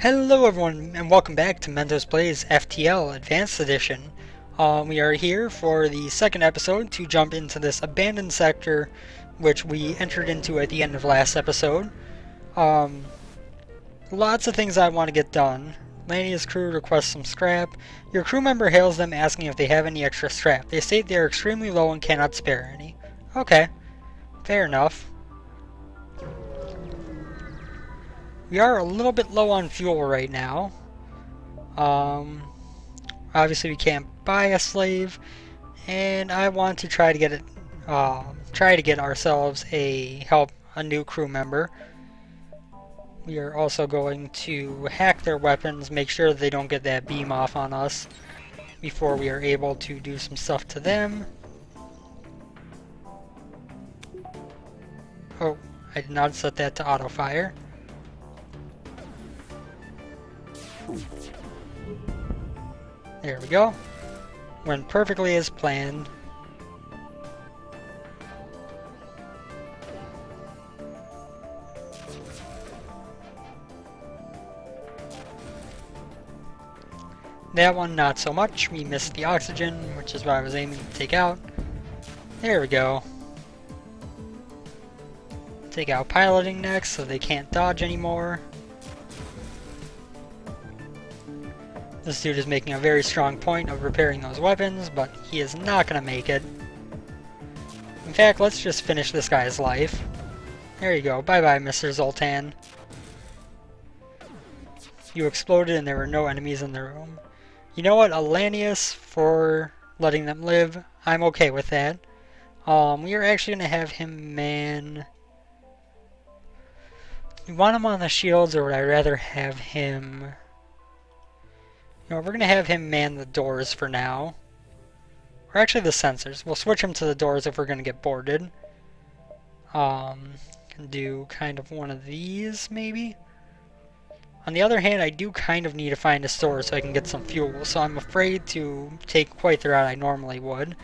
Hello everyone, and welcome back to Mentos Plays FTL Advanced Edition. We are here for the second episode to jump into this abandoned sector, which we entered into at the end of last episode. Lots of things I want to get done. Lanius crew requests some scrap. Your crew member hails them asking if they have any extra scrap. They state they are extremely low and cannot spare any. Okay, fair enough. We are a little bit low on fuel right now. Obviously we can't buy a slave, and I want to try to get ourselves a new crew member. We are also going to hack their weapons, make sure that they don't get that beam off on us before we are able to do some stuff to them. Oh, I did not set that to auto fire. There we go. Went perfectly as planned. That one not so much. We missed the oxygen, which is what I was aiming to take out. There we go. Take out piloting next so they can't dodge anymore. This dude is making a very strong point of repairing those weapons, but he is not going to make it. In fact, let's just finish this guy's life. There you go. Bye-bye, Mr. Zoltan. You exploded and there were no enemies in the room. You know what? A Lanius for letting them live. I'm okay with that. We are actually going to have him man... Do you want him on the shields, or would I rather have him... No, we're going to have him man the doors for now. Or actually the sensors. We'll switch him to the doors if we're going to get boarded. Can do kind of one of these, maybe? On the other hand, I do kind of need to find a store so I can get some fuel, so I'm afraid to take quite the route I normally would.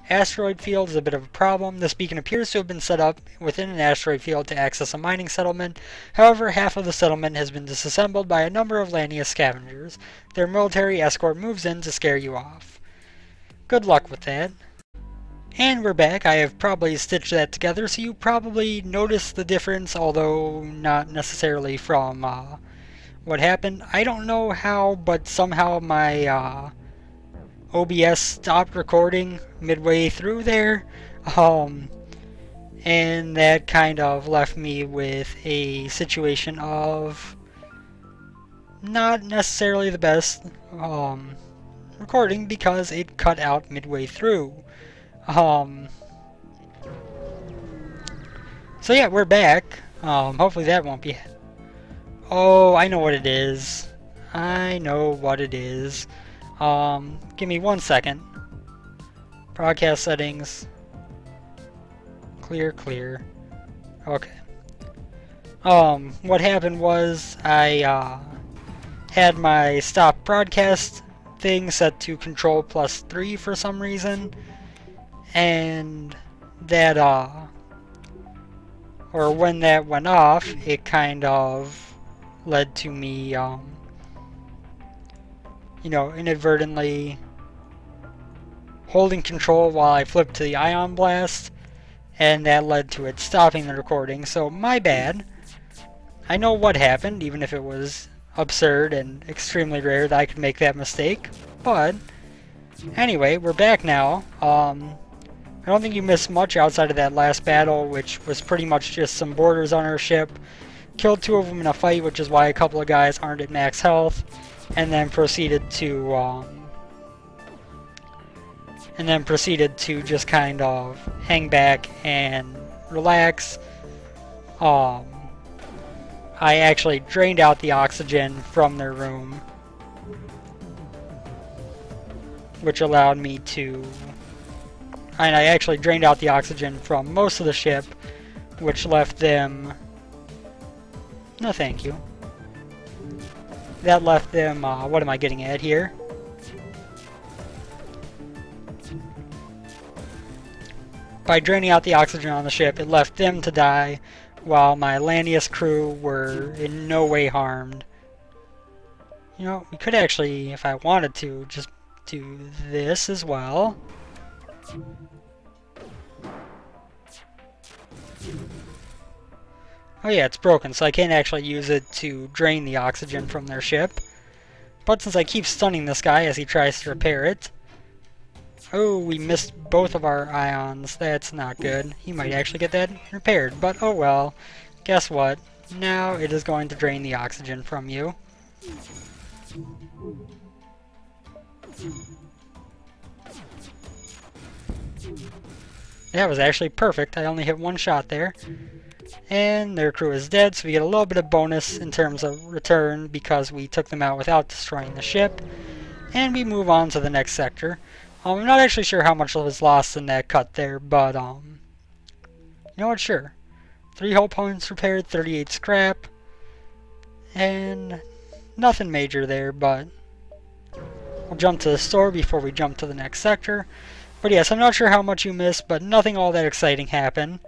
Asteroid field is a bit of a problem. This beacon appears to have been set up within an asteroid field to access a mining settlement. However, half of the settlement has been disassembled by a number of Lanius scavengers. Their military escort moves in to scare you off. Good luck with that. And we're back. I have probably stitched that together, so you probably noticed the difference, although not necessarily from what happened. I don't know how, but somehow my OBS stopped recording midway through there, and that kind of left me with a situation of not necessarily the best recording because it cut out midway through. So yeah, we're back. Hopefully that won't be... Oh, I know what it is. I know what it is. Give me 1 second. Broadcast settings. Clear. Okay. What happened was I, had my stop broadcast thing set to control +3 for some reason. And that, or when that went off, it kind of led to me, you know, inadvertently holding control while I flipped to the ion blast, and that led to it stopping the recording, so my bad. I know what happened, even if it was absurd and extremely rare that I could make that mistake, but anyway, we're back now. I don't think you missed much outside of that last battle, which was pretty much just some boarders on our ship. Killed 2 of them in a fight, which is why a couple of guys aren't at max health. And then proceeded to just kind of hang back and relax. I actually drained out the oxygen from their room, which allowed me to... And I actually drained out the oxygen from most of the ship, which left them... No, thank you. That left them, what am I getting at here? By draining out the oxygen on the ship, it left them to die, while my Lanius crew were in no way harmed. You know, we could actually, if I wanted to, just do this as well. Oh yeah, it's broken, so I can't actually use it to drain the oxygen from their ship. But since I keep stunning this guy as he tries to repair it... Oh, we missed both of our ions. That's not good. He might actually get that repaired, but oh well. Guess what? Now it is going to drain the oxygen from you. That was actually perfect. I only hit one shot there. And their crew is dead, so we get a little bit of bonus in terms of return because we took them out without destroying the ship. And we move on to the next sector. I'm not actually sure how much was lost in that cut there, but you know what, sure. 3 hull points repaired, 38 scrap, and nothing major there, but we'll jump to the store before we jump to the next sector. But yes, I'm not sure how much you missed, but nothing all that exciting happened.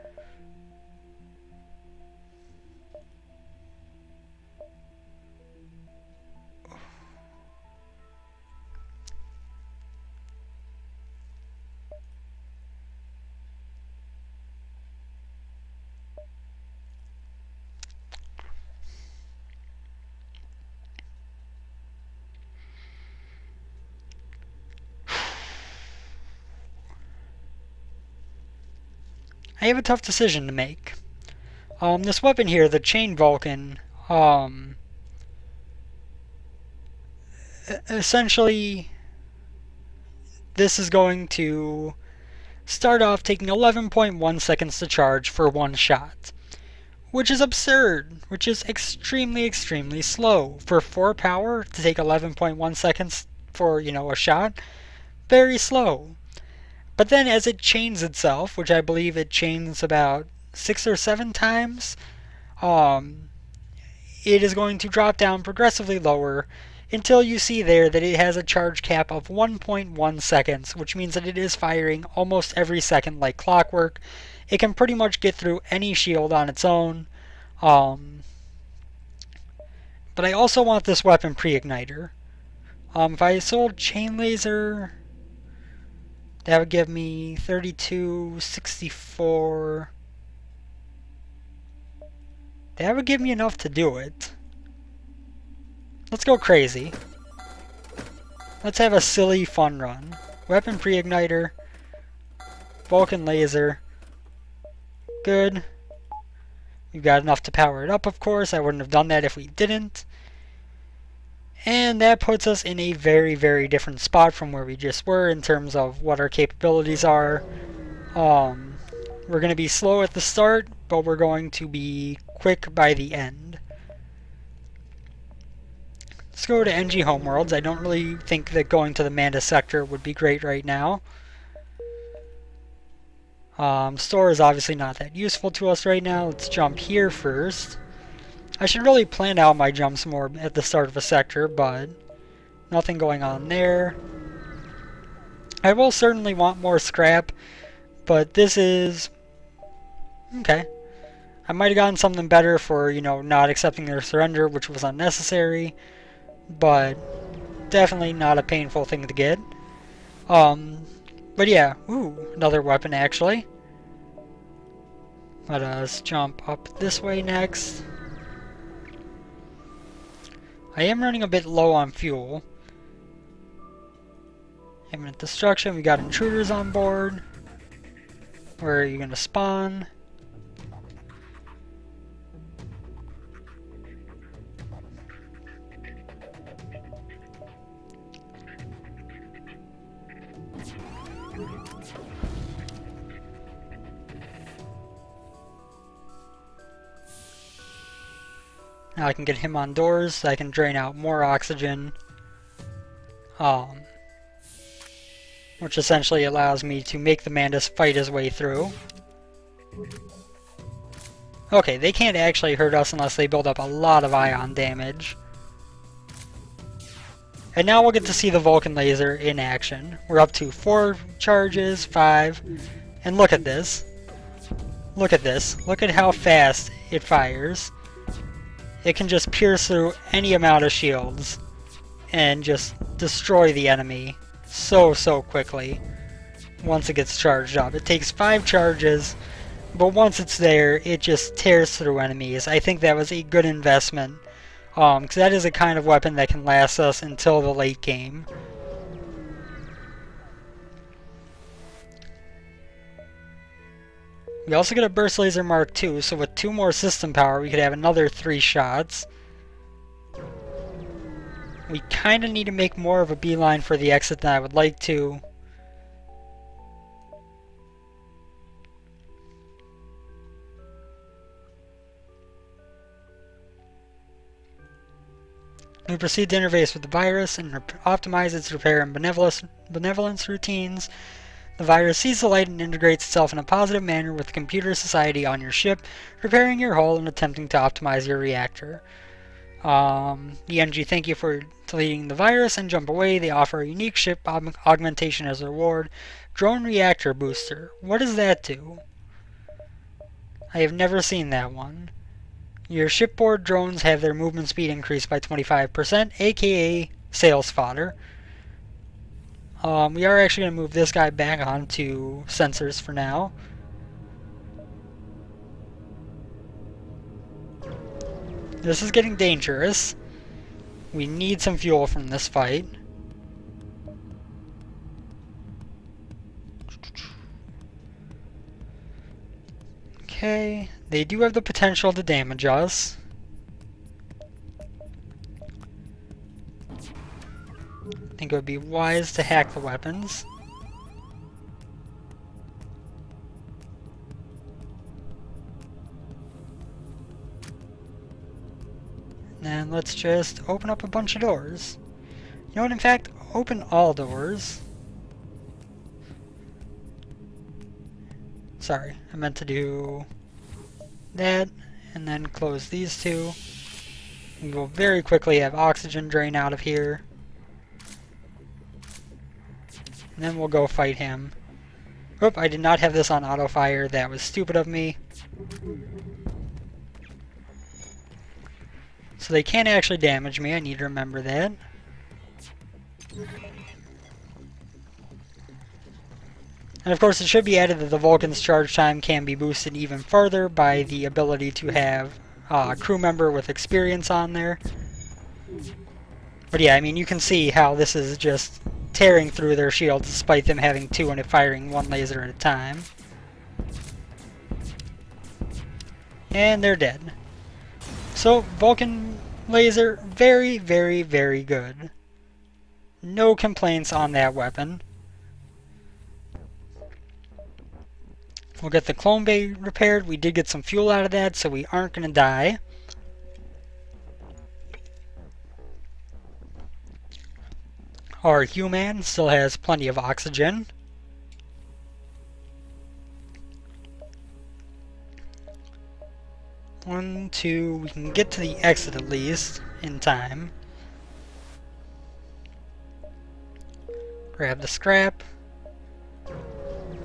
I have a tough decision to make. This weapon here, the Chain Vulcan, essentially, this is going to start off taking 11.1 seconds to charge for one shot. Which is absurd, which is extremely, extremely slow. For 4 power to take 11.1 seconds for, you know, a shot, very slow. But then as it chains itself, which I believe it chains about 6 or 7 times, it is going to drop down progressively lower until you see there that it has a charge cap of 1.1 seconds, which means that it is firing almost every second like clockwork. It can pretty much get through any shield on its own. But I also want this weapon pre-igniter. If I sold Chain Laser... that would give me 32, 64. That would give me enough to do it. Let's go crazy. Let's have a silly fun run. Weapon pre-igniter. Vulcan laser. Good. We've got enough to power it up, of course. I wouldn't have done that if we didn't. And that puts us in a very, very different spot from where we just were in terms of what our capabilities are. We're going to be slow at the start, but we're going to be quick by the end. Let's go to NG Homeworlds. I don't really think that going to the Mantis sector would be great right now. Store is obviously not that useful to us right now. Let's jump here first. I should really plan out my jumps more at the start of a sector, but nothing going on there. I will certainly want more scrap, but this is... okay. I might have gotten something better for, you know, not accepting their surrender, which was unnecessary, but definitely not a painful thing to get. But yeah, ooh, another weapon actually. Let us jump up this way next. I am running a bit low on fuel. Imminent destruction, we got intruders on board. Where are you going to spawn? Now I can get him on doors, so I can drain out more oxygen. Which essentially allows me to make the Mantis fight his way through. Okay, they can't actually hurt us unless they build up a lot of ion damage. And now we'll get to see the Vulcan laser in action. We're up to 4 charges, 5, and look at this. Look at this. Look at how fast it fires. It can just pierce through any amount of shields. and just destroy the enemy so quickly once it gets charged up. It takes 5 charges, but once it's there, it just tears through enemies. I think that was a good investment, because that is a kind of weapon that can last us until the late game. We also get a Burst Laser Mark II, so with 2 more system power, we could have another 3 shots. We kind of need to make more of a beeline for the exit than I would like to. We proceed to interface with the virus and optimize its repair and benevolence routines. The virus sees the light and integrates itself in a positive manner with the computer society on your ship, repairing your hull and attempting to optimize your reactor. The NG thank you for deleting the virus and jump away. They offer a unique ship augmentation as a reward. Drone reactor booster. What does that do? I have never seen that one. Your shipboard drones have their movement speed increased by 25%, aka sales fodder. We are actually going to move this guy back onto sensors for now. This is getting dangerous. We need some fuel from this fight. Okay, they do have the potential to damage us. I think it would be wise to hack the weapons. And let's just open up a bunch of doors. You know what, in fact, open all doors. Sorry, I meant to do that, and then close these 2. We will very quickly have oxygen drain out of here. And then we'll go fight him. Oop, I did not have this on auto fire. That was stupid of me. So they can't actually damage me. I need to remember that. And of course it should be added that the Vulcan's charge time can be boosted even further by the ability to have a crew member with experience on there. But yeah, I mean, you can see how this is just tearing through their shields despite them having 2 and it firing 1 laser at a time. And they're dead. So, Vulcan laser, very good. No complaints on that weapon. We'll get the clone bay repaired. We did get some fuel out of that, so we aren't going to die. Our human still has plenty of oxygen. One, two, we can get to the exit at least in time. Grab the scrap.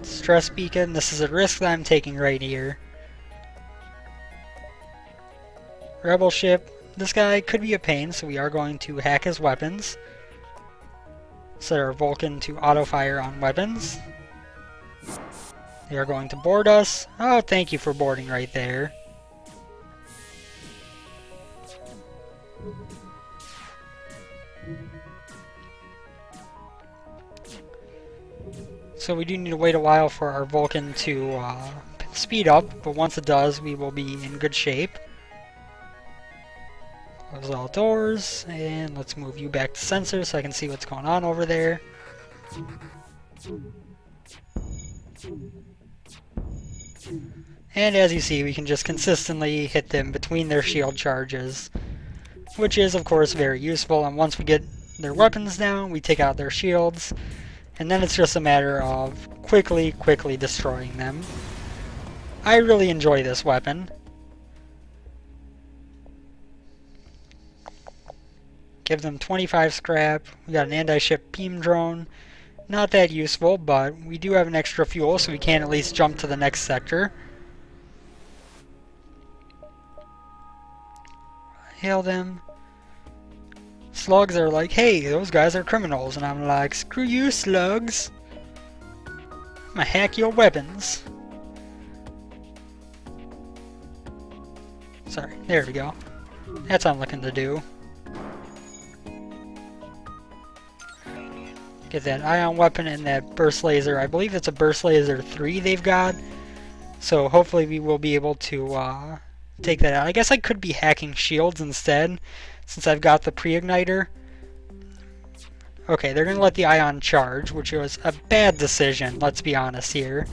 Stress beacon, this is a risk that I'm taking right here. Rebel ship, this guy could be a pain, so we are going to hack his weapons. Set our Vulcan to auto-fire on weapons. They are going to board us. Oh, thank you for boarding right there. So we do need to wait a while for our Vulcan to speed up, but once it does, we will be in good shape. Close all doors, and let's move you back to sensor so I can see what's going on over there. And as you see, we can just consistently hit them between their shield charges, which is of course very useful, and once we get their weapons down, we take out their shields, and then it's just a matter of quickly destroying them. I really enjoy this weapon. Give them 25 scrap. We got an anti-ship beam drone. Not that useful, but we do have an extra fuel, so we can at least jump to the next sector. Hail them. slugs are like, hey, those guys are criminals. And I'm like, screw you, slugs. I'm gonna hack your weapons. Sorry, there we go. That's what I'm looking to do. Get that ion weapon and that burst laser. I believe it's a burst laser 3 they've got. So hopefully we will be able to take that out. I guess I could be hacking shields instead, since I've got the pre-igniter. Okay, they're gonna let the ion charge, which was a bad decision, let's be honest here.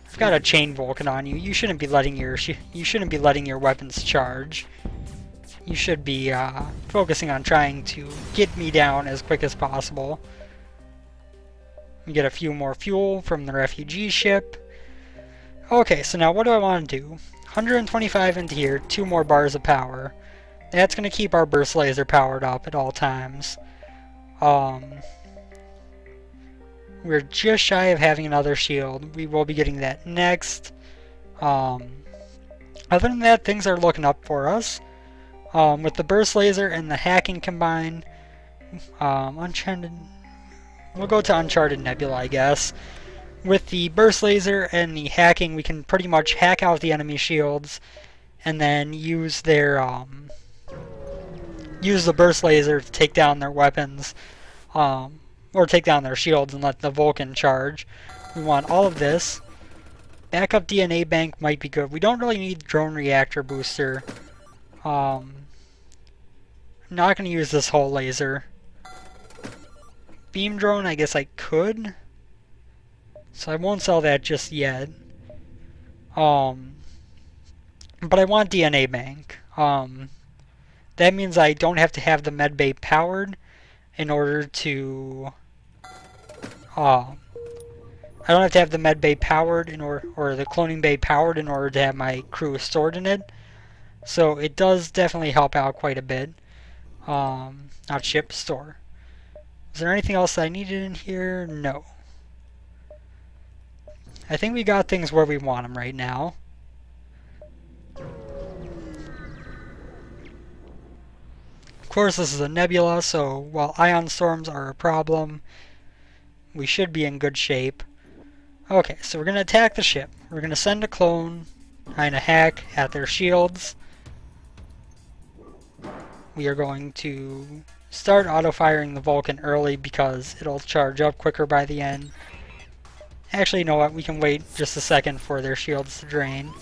I've got a chain Vulcan on you. You shouldn't be letting your weapons charge. You should be focusing on trying to get me down as quick as possible. We get a few more fuel from the refugee ship. Okay, so now what do I want to do? 125 into here, 2 more bars of power. That's going to keep our burst laser powered up at all times. We're just shy of having another shield. We will be getting that next. Other than that, things are looking up for us. With the burst laser and the hacking combined, Uncharted, we'll go to Uncharted Nebula, I guess. With the burst laser and the hacking, we can pretty much hack out the enemy shields, and then use their use the burst laser to take down their weapons, or take down their shields and let the Vulcan charge. We want all of this. Backup DNA bank might be good. We don't really need drone reactor booster. I'm not going to use this whole laser. Beam drone, I guess I could. So I won't sell that just yet. But I want DNA bank. That means I don't have to have the med bay powered in order to... I don't have to have the med bay powered or the cloning bay powered in order to have my crew stored in it. So it does definitely help out quite a bit. Not ship, store. Is there anything else I needed in here? No. I think we got things where we want them right now. Of course, this is a nebula, so while ion storms are a problem, we should be in good shape. Okay, so we're going to attack the ship. We're going to send a clone, kind of hack at their shields. We are going to start auto-firing the Vulcan early because it'll charge up quicker by the end. Actually, you know what? We can wait just a second for their shields to drain.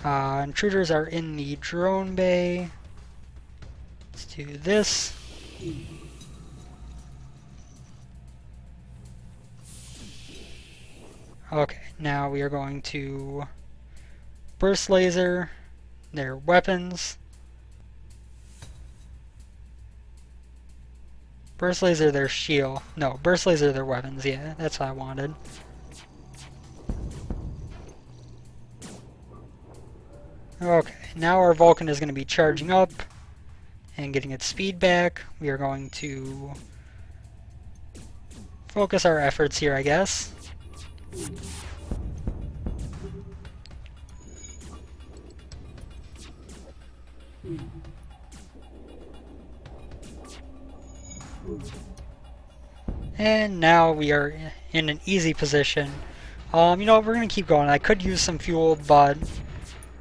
Intruders are in the drone bay. Let's do this. Okay, now we are going to burst laser their weapons. Burst laser their shield. No, burst laser their weapons. Yeah, that's what I wanted. Okay, now our Vulcan is going to be charging up and getting its speed back. We are going to focus our efforts here, I guess. And now we are in an easy position. You know what, we're going to keep going. I could use some fuel, but it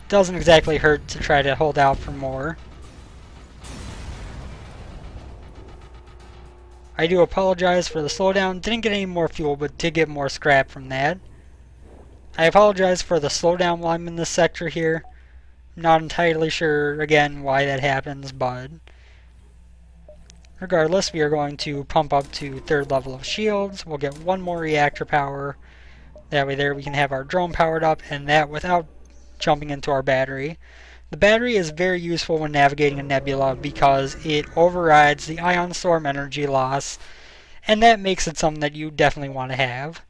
doesn't exactly hurt to try to hold out for more. I do apologize for the slowdown. Didn't get any more fuel, but did get more scrap from that. I apologize for the slowdown while I'm in this sector here. Not entirely sure, again, why that happens, but regardless, we are going to pump up to 3rd level of shields. We'll get 1 more reactor power. That way there we can have our drone powered up, and that without jumping into our battery. The battery is very useful when navigating a nebula because it overrides the ion storm energy loss, and that makes it something that you definitely want to have.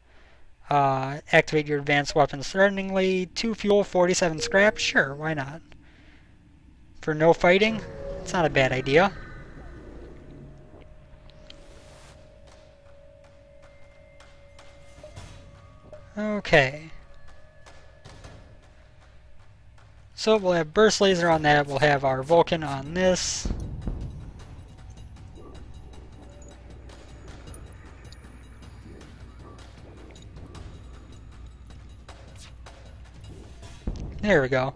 Activate your advanced weapons threateningly. 2 fuel, 47 scrap. Sure, why not? For no fighting, it's not a bad idea. Okay. So we'll have burst laser on that, we'll have our Vulcan on this. There we go.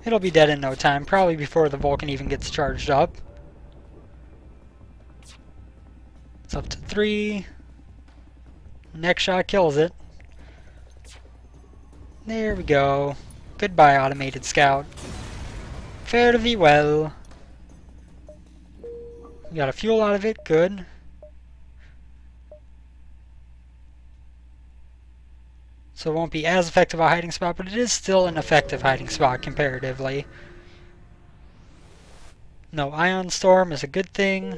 It'll be dead in no time, probably before the Vulcan even gets charged up. It's up to 3. Next shot kills it. There we go. Goodbye, automated scout. Fare thee well. We got a fuel out of it, good. So it won't be as effective a hiding spot, but it is still an effective hiding spot comparatively. No ion storm is a good thing.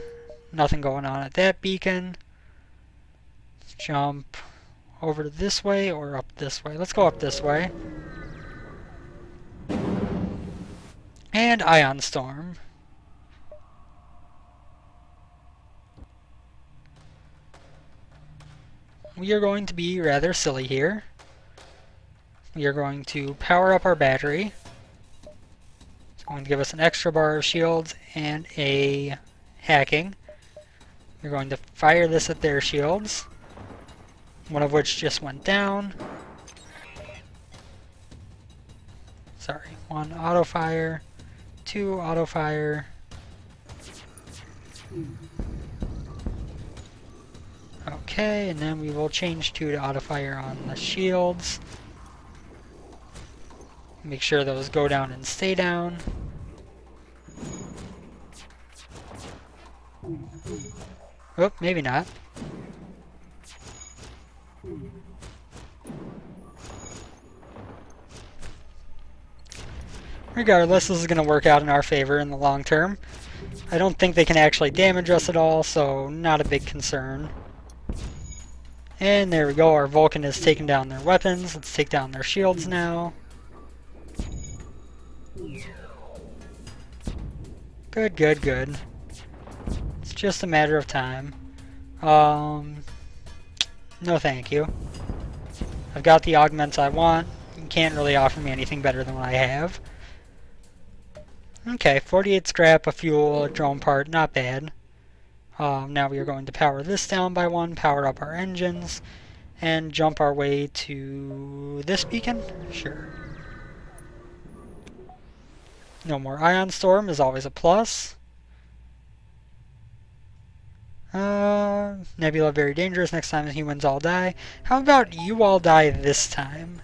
Nothing going on at that beacon. Let's jump over this way or up this way. Let's go up this way. And ion storm. We are going to be rather silly here. We are going to power up our battery. It's going to give us an extra bar of shields and a hacking. We're going to fire this at their shields, one of which just went down. Sorry, 1 auto fire, 2 auto fire. Okay, and then we will change 2 to auto fire on the shields. Make sure those go down and stay down. Oh, maybe not. Regardless, this is going to work out in our favor in the long term. I don't think they can actually damage us at all, so not a big concern. And there we go, our Vulcan has taken down their weapons. Let's take down their shields now. Good, good, good. It's just a matter of time. No thank you. I've got the augments I want. You can't really offer me anything better than what I have. Okay, 48 scrap, a fuel, a drone part, not bad. Now we are going to power this down by 1, power up our engines, and jump our way to this beacon? Sure. No more ion storm is always a plus. Nebula very dangerous. Next time the humans all die. How about you all die this time?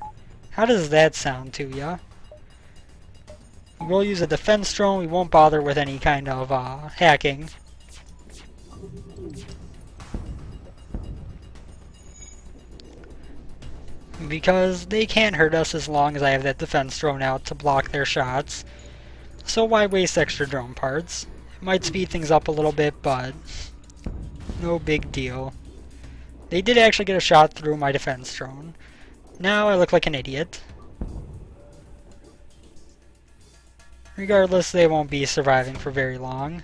How does that sound to ya? We'll use a defense drone. We won't bother with any kind of hacking. Because they can't hurt us as long as I have that defense drone out to block their shots. So why waste extra drone parts? It might speed things up a little bit, but no big deal. They did actually get a shot through my defense drone. Now I look like an idiot. Regardless, they won't be surviving for very long.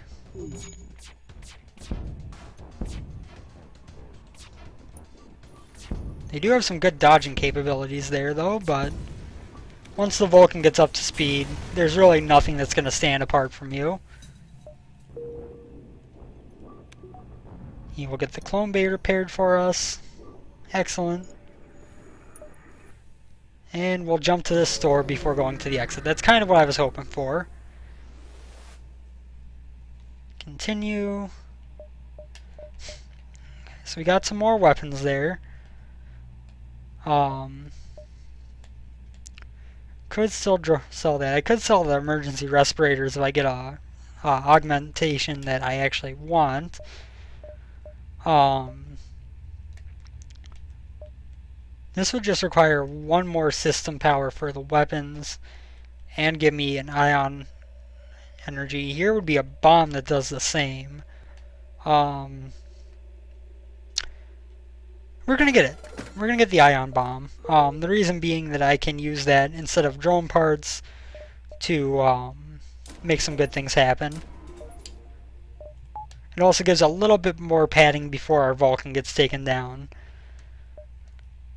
They do have some good dodging capabilities there, though, but once the Vulcan gets up to speed, there's really nothing that's going to stand apart from you. He will get the clone bay repaired for us. Excellent. And we'll jump to this store before going to the exit. That's kind of what I was hoping for. Continue. So we got some more weapons there. Could still sell that. I could sell the emergency respirators if I get a augmentation that I actually want. This would just require 1 more system power for the weapons and give me an ion energy. Here would be a bomb that does the same. We're gonna get it. We're gonna get the ion bomb. The reason being that I can use that instead of drone parts to make some good things happen. It also gives a little bit more padding before our Vulcan gets taken down,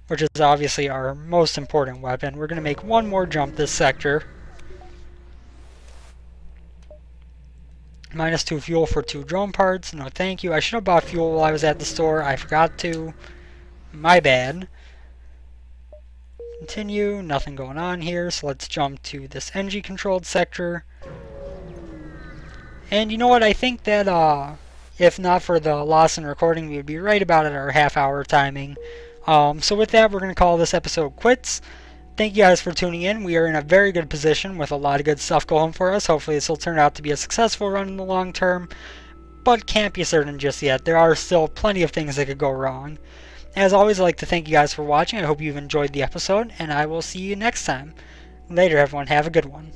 which is obviously our most important weapon. We're gonna make 1 more jump this sector. -2 fuel for 2 drone parts. No thank you. I should have bought fuel while I was at the store. I forgot to. My bad. Continue. Nothing going on here. So let's jump to this NG controlled sector. And you know what? I think that if not for the loss in recording, we would be right about at our half-hour timing. So with that, we're going to call this episode quits. Thank you guys for tuning in. We are in a very good position with a lot of good stuff going for us. Hopefully this will turn out to be a successful run in the long term, but can't be certain just yet. There are still plenty of things that could go wrong. As always, I'd like to thank you guys for watching. I hope you've enjoyed the episode, and I will see you next time. Later, everyone. Have a good one.